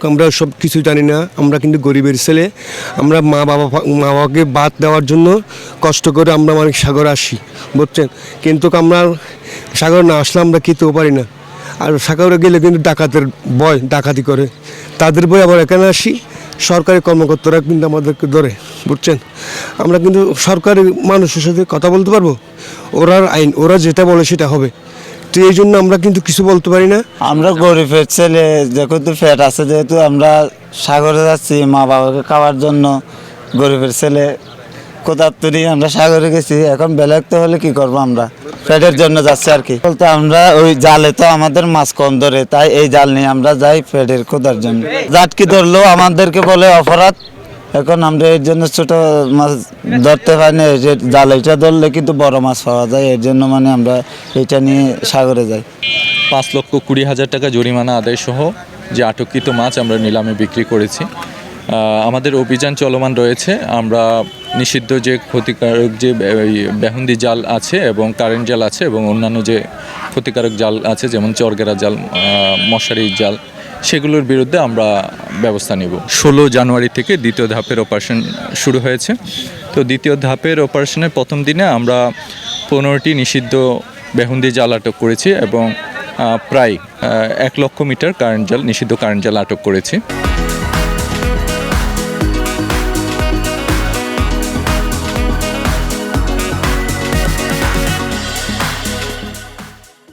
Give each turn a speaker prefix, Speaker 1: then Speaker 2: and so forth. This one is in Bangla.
Speaker 1: আমরা সব কিছু জানি না, আমরা কিন্তু গরিবের ছেলে। আমরা মা বাবাকে বাদ দেওয়ার জন্য কষ্ট করে আমরা অনেক সাগর আসি, বুঝছেন। কিন্তু আমরা সাগর না আসলে আমরা খেতেও পারি না। আর সাগরে গেলে কিন্তু ডাকাতের ভয়, ডাকাতি করে, তাদের ভয় আবার এখানে আসি। সরকারি কর্মকর্তারা কিন্তু আমাদেরকে ধরে, বুঝছেন। আমরা কিন্তু সরকারি মানুষের সাথে কথা বলতে পারবো, ওরা আইন, ওরা যেটা বলে সেটা হবে। তো এই জন্য আমরা কিন্তু কিছু বলতে পারি না।
Speaker 2: আমরা গরিবের ছেলে, যেহেতু ফ্যাট আছে, যেহেতু আমরা সাগরে যাচ্ছি মা বাবাকে খাওয়ার জন্য। গরিবের ছেলে কোথার তুই আমরা সাগরে গেছি, এখন বেলাক্ত হলে কি করবো, আমরা ফ্যাটের জন্য যাচ্ছি আর কি। বলতে আমরা ওই জালে তো আমাদের মাছ কম ধরে, তাই এই জাল নিয়ে আমরা যাই ফ্যাটের খোঁজার জন্য। জাটকি ধরলেও আমাদেরকে বলে অপরাধ। এখন আমরা এর জন্য ছোট মাছ ধরতে পারি না, জাল এটা ধরলে কিন্তু বড় মাছ পাওয়া যায়, এর জন্য মানে আমরা এটা নিয়ে সাগরে যাই।
Speaker 3: 5,20,000 টাকা জরিমানা আদায় সহ যে আটককৃত মাছ আমরা নিলামে বিক্রি করেছি। আমাদের অভিযান চলমান রয়েছে। আমরা নিষিদ্ধ যে ক্ষতিকারক যে বেহুন্দি জাল আছে এবং কারেন্ট জাল আছে এবং অন্যান্য যে ক্ষতিকারক জাল আছে, যেমন চরগেরা জাল, মশারি জাল, সেগুলোর বিরুদ্ধে আমরা ব্যবস্থা নেব। 16 জানুয়ারি থেকে দ্বিতীয় ধাপের অপারেশন শুরু হয়েছে। তো দ্বিতীয় ধাপের অপারেশনের প্রথম দিনে আমরা 15টি নিষিদ্ধ বেহুন্দি জাল আটক করেছি এবং প্রায় 1 লক্ষ মিটার কারেন্ট জাল, নিষিদ্ধ কারেন্ট জাল আটক করেছি।